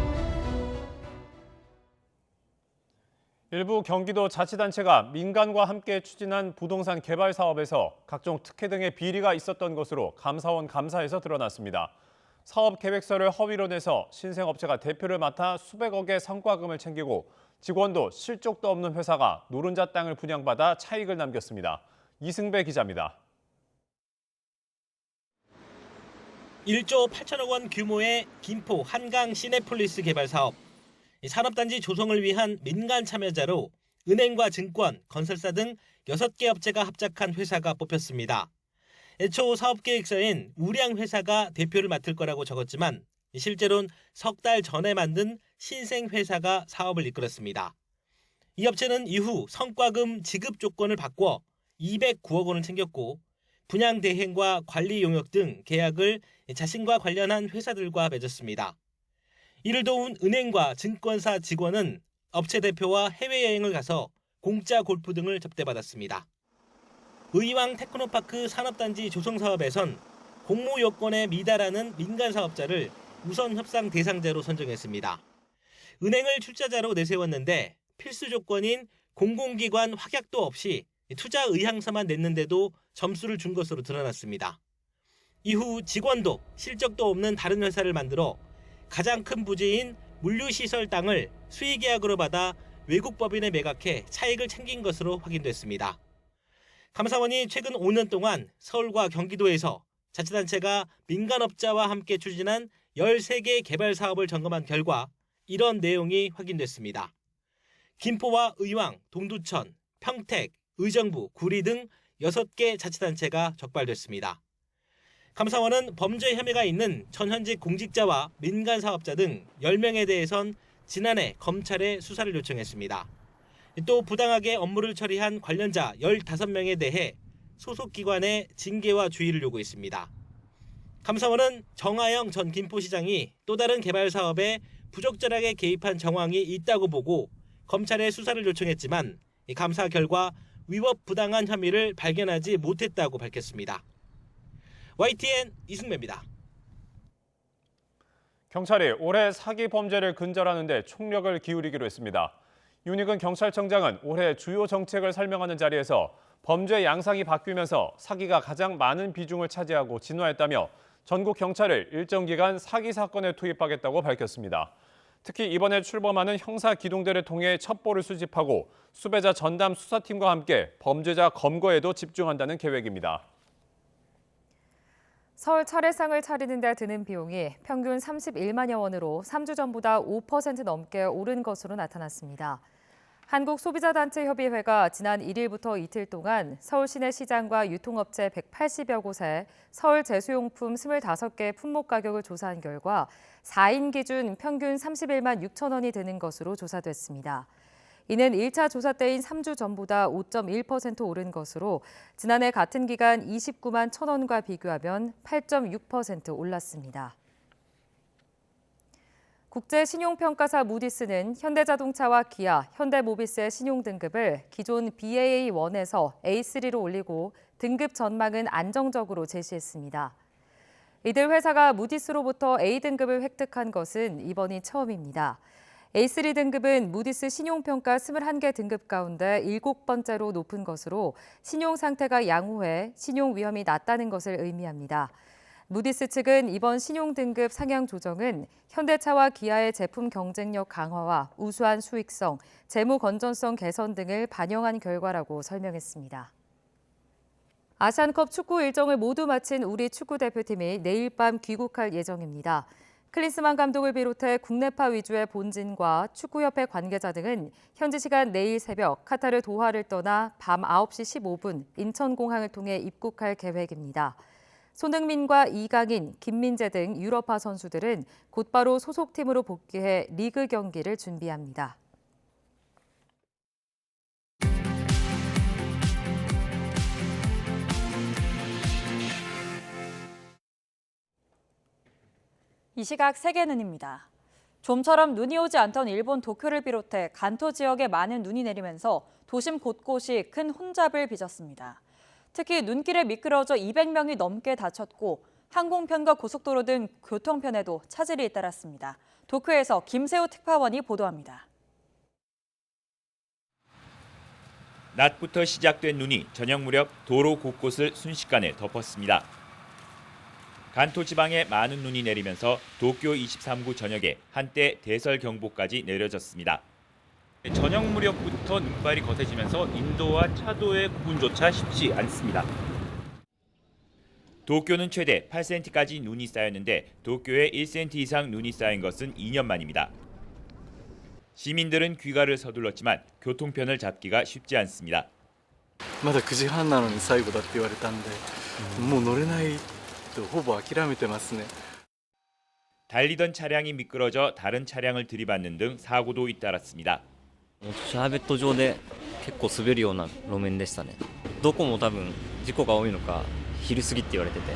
일부 경기도 자치단체가 민간과 함께 추진한 부동산 개발 사업에서 각종 특혜 등의 비리가 있었던 것으로 감사원 감사에서 드러났습니다. 사업 계획서를 허위로 내서 신생업체가 대표를 맡아 수백억의 성과금을 챙기고 직원도 실적도 없는 회사가 노른자 땅을 분양받아 차익을 남겼습니다. 이승배 기자입니다. 1조 8천억 원 규모의 김포 한강 시내폴리스 개발 사업. 산업단지 조성을 위한 민간 참여자로 은행과 증권, 건설사 등 6개 업체가 합작한 회사가 뽑혔습니다. 애초 사업계획서엔 우량 회사가 대표를 맡을 거라고 적었지만 실제로는 석 달 전에 만든 신생회사가 사업을 이끌었습니다. 이 업체는 이후 성과금 지급 조건을 바꿔 209억 원을 챙겼고 분양 대행과 관리 용역 등 계약을 자신과 관련한 회사들과 맺었습니다. 이를 도운 은행과 증권사 직원은 업체 대표와 해외여행을 가서 공짜 골프 등을 접대받았습니다. 의왕 테크노파크 산업단지 조성 사업에선 공모 요건에 미달하는 민간 사업자를 우선 협상 대상자로 선정했습니다. 은행을 출자자로 내세웠는데 필수 조건인 공공기관 확약도 없이 투자 의향서만 냈는데도 점수를 준 것으로 드러났습니다. 이후 직원도 실적도 없는 다른 회사를 만들어 가장 큰 부지인 물류시설 땅을 수의계약으로 받아 외국 법인에 매각해 차익을 챙긴 것으로 확인됐습니다. 감사원이 최근 5년 동안 서울과 경기도에서 자치단체가 민간업자와 함께 추진한 13개 개발 사업을 점검한 결과 이런 내용이 확인됐습니다. 김포와 의왕, 동두천, 평택, 의정부, 구리 등 6개 자치단체가 적발됐습니다. 감사원은 범죄 혐의가 있는 전현직 공직자와 민간 사업자 등 10명에 대해선 지난해 검찰에 수사를 요청했습니다. 또 부당하게 업무를 처리한 관련자 15명에 대해 소속 기관의 징계와 주의를 요구했습니다. 감사원은 정하영 전 김포시장이 또 다른 개발 사업에 부적절하게 개입한 정황이 있다고 보고 검찰에 수사를 요청했지만 감사 결과 위법 부당한 혐의를 발견하지 못했다고 밝혔습니다. YTN 이승배입니다. 경찰이 올해 사기 범죄를 근절하는 데 총력을 기울이기로 했습니다. 윤익은 경찰청장은 올해 주요 정책을 설명하는 자리에서 범죄 양상이 바뀌면서 사기가 가장 많은 비중을 차지하고 진화했다며 전국 경찰을 일정 기간 사기 사건에 투입하겠다고 밝혔습니다. 특히 이번에 출범하는 형사 기동대를 통해 첩보를 수집하고 수배자 전담 수사팀과 함께 범죄자 검거에도 집중한다는 계획입니다. 설 차례상을 차리는 데 드는 비용이 평균 31만여 원으로 3주 전보다 5% 넘게 오른 것으로 나타났습니다. 한국소비자단체협의회가 지난 1일부터 이틀 동안 서울 시내 시장과 유통업체 180여 곳에 서울 제수용품 25개 품목 가격을 조사한 결과 4인 기준 평균 31만 6천 원이 드는 것으로 조사됐습니다. 이는 1차 조사 때인 3주 전보다 5.1% 오른 것으로 지난해 같은 기간 29만 1천 원과 비교하면 8.6% 올랐습니다. 국제신용평가사 무디스는 현대자동차와 기아, 현대모비스의 신용등급을 기존 Baa1에서 A3로 올리고 등급 전망은 안정적으로 제시했습니다. 이들 회사가 무디스로부터 A등급을 획득한 것은 이번이 처음입니다. A3 등급은 무디스 신용평가 21개 등급 가운데 7번째로 높은 것으로 신용 상태가 양호해 신용 위험이 낮다는 것을 의미합니다. 무디스 측은 이번 신용 등급 상향 조정은 현대차와 기아의 제품 경쟁력 강화와 우수한 수익성, 재무 건전성 개선 등을 반영한 결과라고 설명했습니다. 아시안컵 축구 일정을 모두 마친 우리 축구대표팀이 내일 밤 귀국할 예정입니다. 클린스만 감독을 비롯해 국내파 위주의 본진과 축구협회 관계자 등은 현지 시간 내일 새벽 카타르 도하를 떠나 밤 9시 15분 인천공항을 통해 입국할 계획입니다. 손흥민과 이강인, 김민재 등 유럽파 선수들은 곧바로 소속팀으로 복귀해 리그 경기를 준비합니다. 이 시각 세계눈입니다. 좀처럼 눈이 오지 않던 일본 도쿄를 비롯해 간토 지역에 많은 눈이 내리면서 도심 곳곳이 큰 혼잡을 빚었습니다. 특히 눈길에 미끄러져 200명이 넘게 다쳤고 항공편과 고속도로 등 교통편에도 차질이 잇따랐습니다. 도쿄에서 김세호 특파원이 보도합니다. 낮부터 시작된 눈이 저녁 무렵 도로 곳곳을 순식간에 덮었습니다. 간토 지방에 많은 눈이 내리면서 도쿄 23구 전역에 한때 대설경보까지 내려졌습니다. 저녁 무렵부터 눈발이 거세지면서 인도와 차도의 구분조차 쉽지 않습니다. 도쿄는 최대 8cm까지 눈이 쌓였는데 도쿄에 1cm 이상 눈이 쌓인 것은 2년 만입니다. 시민들은 귀가를 서둘렀지만 교통편을 잡기가 쉽지 않습니다. まだ9時半なのに最後だって言われたんで、もう乗れないとほぼ諦めてますね。 달리던 차량이 미끄러져 다른 차량을 들이받는 등 사고도 잇따랐습니다. シャーベット上で結構滑るような路面でしたね。どこも多分事故が多いのか昼過ぎって言われてて。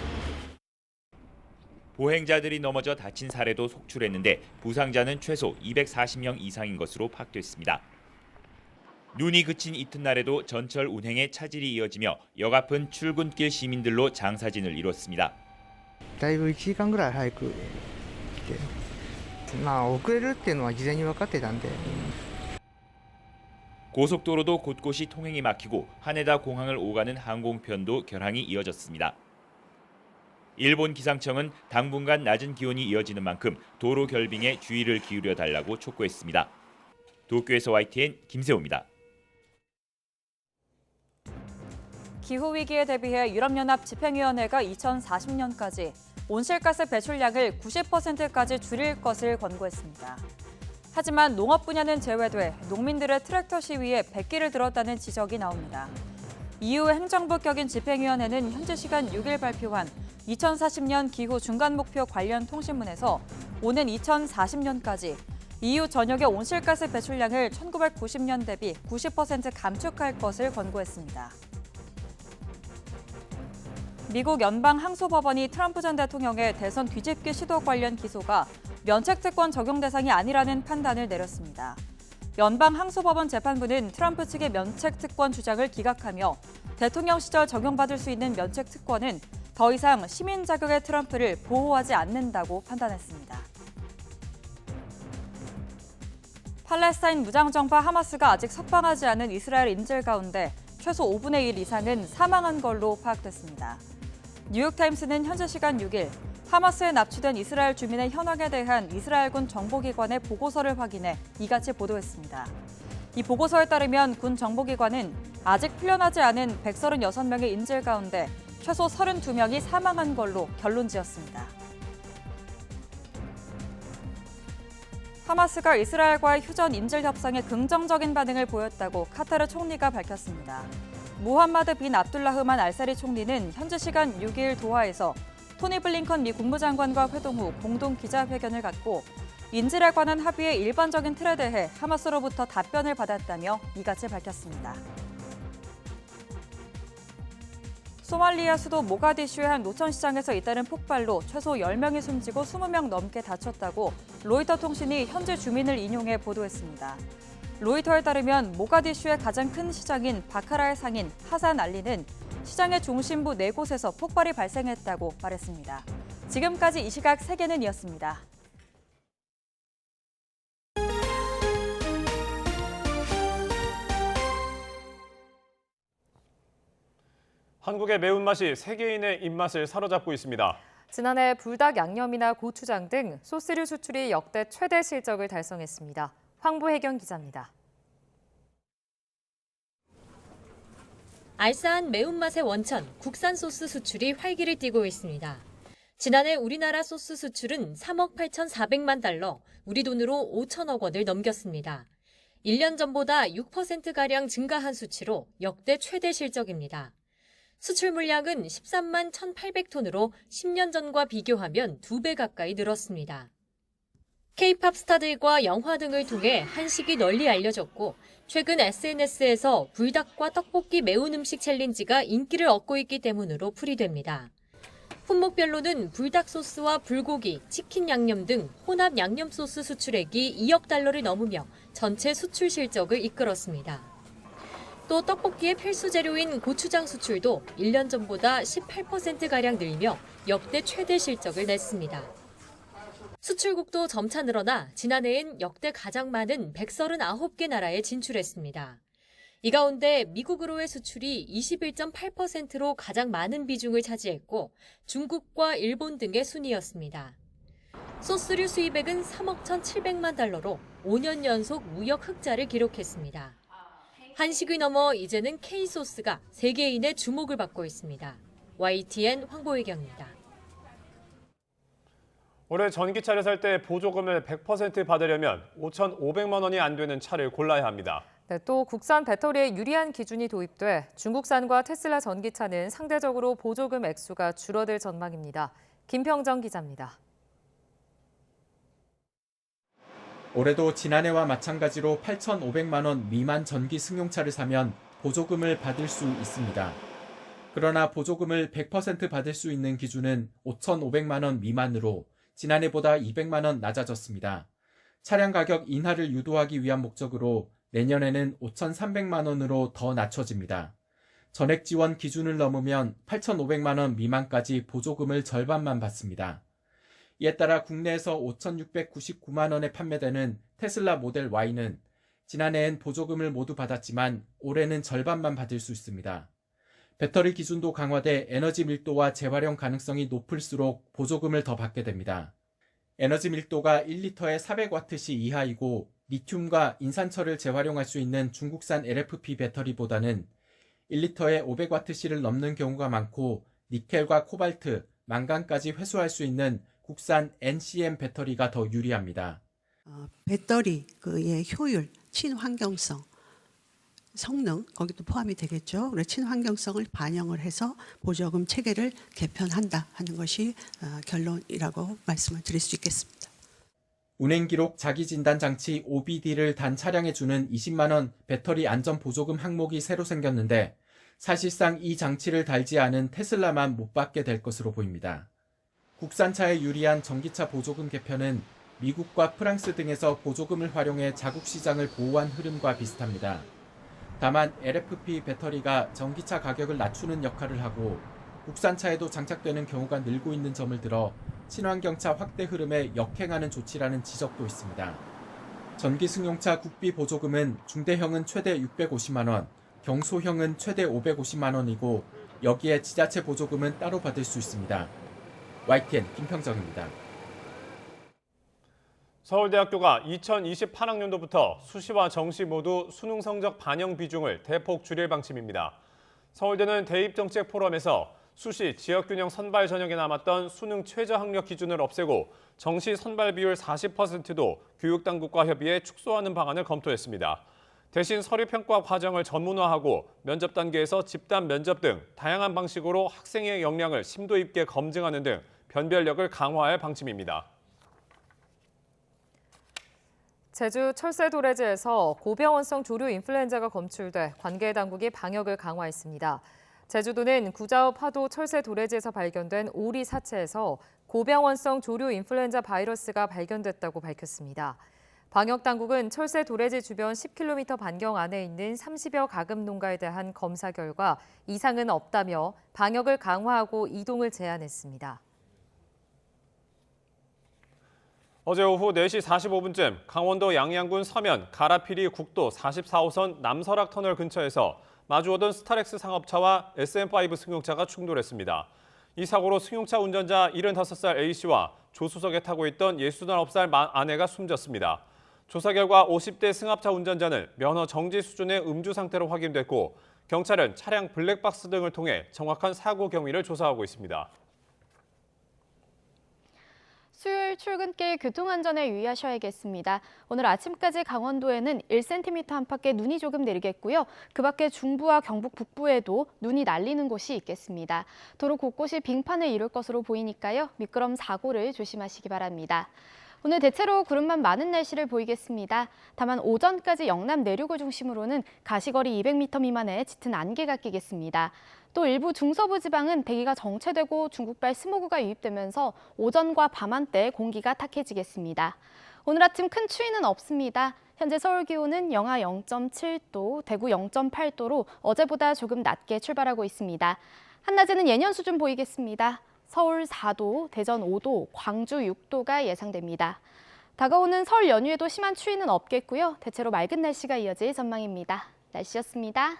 보행자들이 넘어져 다친 사례도 속출했는데 부상자는 최소 240명 이상인 것으로 파악됐습니다. 눈이 그친 이튿날에도 전철 운행에 차질이 이어지며 역 앞은 출근길 시민들로 장사진을 이뤘습니다. だいぶ1時間ぐらい早く来て、遅れるっていうのは事前に分かってたんで。 고속도로도 곳곳이 통행이 막히고 하네다 공항을 오가는 항공편도 결항이 이어졌습니다. 일본 기상청은 당분간 낮은 기온이 이어지는 만큼 도로 결빙에 주의를 기울여 달라고 촉구했습니다. 도쿄에서 YTN 김세호입니다. 기후위기에 대비해 유럽연합 집행위원회가 2040년까지 온실가스 배출량을 90%까지 줄일 것을 권고했습니다. 하지만 농업 분야는 제외돼 농민들의 트랙터 시위에 백기를 들었다는 지적이 나옵니다. EU 행정부 격인 집행위원회는 현지 시간 6일 발표한 2040년 기후 중간 목표 관련 통신문에서 오는 2040년까지 EU 전역의 온실가스 배출량을 1990년 대비 90% 감축할 것을 권고했습니다. 미국 연방항소법원이 트럼프 전 대통령의 대선 뒤집기 시도 관련 기소가 면책특권 적용 대상이 아니라는 판단을 내렸습니다. 연방항소법원 재판부는 트럼프 측의 면책특권 주장을 기각하며 대통령 시절 적용받을 수 있는 면책특권은 더 이상 시민 자격의 트럼프를 보호하지 않는다고 판단했습니다. 팔레스타인 무장정파 하마스가 아직 석방하지 않은 이스라엘 인질 가운데 최소 5분의 1 이상은 사망한 걸로 파악됐습니다. 뉴욕타임스는 현지 시간 6일 하마스에 납치된 이스라엘 주민의 현황에 대한 이스라엘군 정보기관의 보고서를 확인해 이같이 보도했습니다. 이 보고서에 따르면 군 정보기관은 아직 풀려나지 않은 136명의 인질 가운데 최소 32명이 사망한 걸로 결론지었습니다. 하마스가 이스라엘과의 휴전 인질 협상에 긍정적인 반응을 보였다고 카타르 총리가 밝혔습니다. 무함마드 빈 압둘라흐만 알사리 총리는 현지 시간 6일 도하에서 토니 블링컨 미 국무장관과 회동 후 공동 기자회견을 갖고 인질에 관한 합의의 일반적인 틀에 대해 하마스로부터 답변을 받았다며 이같이 밝혔습니다. 소말리아 수도 모가디슈의 한 노천시장에서 잇따른 폭발로 최소 10명이 숨지고 20명 넘게 다쳤다고 로이터 통신이 현지 주민을 인용해 보도했습니다. 로이터에 따르면 모가디슈의 가장 큰 시장인 바카라의 상인 하산 알리는 시장의 중심부 4곳에서 폭발이 발생했다고 말했습니다. 지금까지 이 시각 세계는이었습니다. 한국의 매운맛이 세계인의 입맛을 사로잡고 있습니다. 지난해 불닭 양념이나 고추장 등 소스류 수출이 역대 최대 실적을 달성했습니다. 황부혜경 기자입니다. 알싸한 매운맛의 원천, 국산 소스 수출이 활기를 띠고 있습니다. 지난해 우리나라 소스 수출은 3억 8,400만 달러, 우리 돈으로 5천억 원을 넘겼습니다. 1년 전보다 6%가량 증가한 수치로 역대 최대 실적입니다. 수출 물량은 13만 1,800톤으로 10년 전과 비교하면 2배 가까이 늘었습니다. K-팝 스타들과 영화 등을 통해 한식이 널리 알려졌고 최근 SNS에서 불닭과 떡볶이 매운 음식 챌린지가 인기를 얻고 있기 때문으로 풀이됩니다. 품목별로는 불닭 소스와 불고기, 치킨 양념 등 혼합 양념 소스 수출액이 2억 달러를 넘으며 전체 수출 실적을 이끌었습니다. 또 떡볶이의 필수 재료인 고추장 수출도 1년 전보다 18%가량 늘며 역대 최대 실적을 냈습니다. 수출국도 점차 늘어나 지난해엔 역대 가장 많은 139개 나라에 진출했습니다. 이 가운데 미국으로의 수출이 21.8%로 가장 많은 비중을 차지했고 중국과 일본 등의 순이었습니다. 소스류 수입액은 3억 1,700만 달러로 5년 연속 무역 흑자를 기록했습니다. 한식을 넘어 이제는 K소스가 세계인의 주목을 받고 있습니다. YTN 황보혜경입니다. 올해 전기차를 살 때 보조금을 100% 받으려면 5,500만 원이 안 되는 차를 골라야 합니다. 네, 또 국산 배터리에 유리한 기준이 도입돼 중국산과 테슬라 전기차는 상대적으로 보조금 액수가 줄어들 전망입니다. 김평정 기자입니다. 올해도 지난해와 마찬가지로 8,500만 원 미만 전기 승용차를 사면 보조금을 받을 수 있습니다. 그러나 보조금을 100% 받을 수 있는 기준은 5,500만 원 미만으로 지난해보다 200만 원 낮아졌습니다. 차량 가격 인하를 유도하기 위한 목적으로 내년에는 5,300만 원으로 더 낮춰집니다. 전액 지원 기준을 넘으면 8,500만 원 미만까지 보조금을 절반만 받습니다. 이에 따라 국내에서 5,699만 원에 판매되는 테슬라 모델 Y는 지난해엔 보조금을 모두 받았지만 올해는 절반만 받을 수 있습니다. 배터리 기준도 강화돼 에너지 밀도와 재활용 가능성이 높을수록 보조금을 더 받게 됩니다. 에너지 밀도가 1리터에 400와트시 이하이고 리튬과 인산철을 재활용할 수 있는 중국산 LFP 배터리보다는 1리터에 500와트시를 넘는 경우가 많고 니켈과 코발트, 망간까지 회수할 수 있는 국산 NCM 배터리가 더 유리합니다. 배터리의 효율, 친환경성, 성능 거기도 포함이 되겠죠. 그래서 친환경성을 반영을 해서 보조금 체계를 개편한다 하는 것이 결론이라고 말씀을 드릴 수 있겠습니다. 운행기록 자기진단장치 OBD를 단 차량에 주는 20만 원 배터리 안전보조금 항목이 새로 생겼는데 사실상 이 장치를 달지 않은 테슬라만 못 받게 될 것으로 보입니다. 국산차에 유리한 전기차 보조금 개편은 미국과 프랑스 등에서 보조금을 활용해 자국 시장을 보호한 흐름과 비슷합니다. 다만 LFP 배터리가 전기차 가격을 낮추는 역할을 하고 국산차에도 장착되는 경우가 늘고 있는 점을 들어 친환경차 확대 흐름에 역행하는 조치라는 지적도 있습니다. 전기 승용차 국비 보조금은 중대형은 최대 650만 원, 경소형은 최대 550만 원이고 여기에 지자체 보조금은 따로 받을 수 있습니다. YTN 김평정입니다. 서울대학교가 2028학년도부터 수시와 정시 모두 수능 성적 반영 비중을 대폭 줄일 방침입니다. 서울대는 대입정책 포럼에서 수시 지역균형 선발 전형에 남았던 수능 최저학력 기준을 없애고 정시 선발 비율 40%도 교육당국과 협의해 축소하는 방안을 검토했습니다. 대신 서류평가 과정을 전문화하고 면접 단계에서 집단 면접 등 다양한 방식으로 학생의 역량을 심도 있게 검증하는 등 변별력을 강화할 방침입니다. 제주 철새도래지에서 고병원성 조류 인플루엔자가 검출돼 관계 당국이 방역을 강화했습니다. 제주도는 구자읍 하도 철새도래지에서 발견된 오리 사체에서 고병원성 조류 인플루엔자 바이러스가 발견됐다고 밝혔습니다. 방역당국은 철새도래지 주변 10km 반경 안에 있는 30여 가금 농가에 대한 검사 결과 이상은 없다며 방역을 강화하고 이동을 제한했습니다. 어제 오후 4시 45분쯤 강원도 양양군 서면 가라피리 국도 44호선 남설악 터널 근처에서 마주오던 스타렉스 상업차와 SM5 승용차가 충돌했습니다. 이 사고로 승용차 운전자 75살 A씨와 조수석에 타고 있던 69살 아내가 숨졌습니다. 조사 결과 50대 승합차 운전자는 면허 정지 수준의 음주 상태로 확인됐고 경찰은 차량 블랙박스 등을 통해 정확한 사고 경위를 조사하고 있습니다. 수요일 출근길 교통안전에 유의하셔야겠습니다. 오늘 아침까지 강원도에는 1cm 안팎의 눈이 조금 내리겠고요. 그 밖에 중부와 경북 북부에도 눈이 날리는 곳이 있겠습니다. 도로 곳곳이 빙판을 이룰 것으로 보이니까요. 미끄럼 사고를 조심하시기 바랍니다. 오늘 대체로 구름만 많은 날씨를 보이겠습니다. 다만 오전까지 영남 내륙을 중심으로는 가시거리 200m 미만의 짙은 안개가 끼겠습니다. 또 일부 중서부 지방은 대기가 정체되고 중국발 스모그가 유입되면서 오전과 밤한때 공기가 탁해지겠습니다. 오늘 아침 큰 추위는 없습니다. 현재 서울 기온은 영하 0.7도, 대구 0.8도로 어제보다 조금 낮게 출발하고 있습니다. 한낮에는 예년 수준 보이겠습니다. 서울 4도, 대전 5도, 광주 6도가 예상됩니다. 다가오는 설 연휴에도 심한 추위는 없겠고요. 대체로 맑은 날씨가 이어질 전망입니다. 날씨였습니다.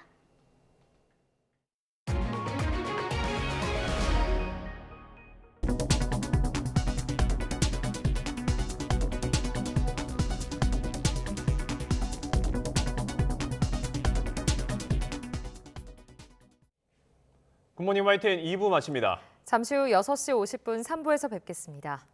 굿모닝 YTN 2부 마칩니다. 잠시 후 6시 50분 3부에서 뵙겠습니다.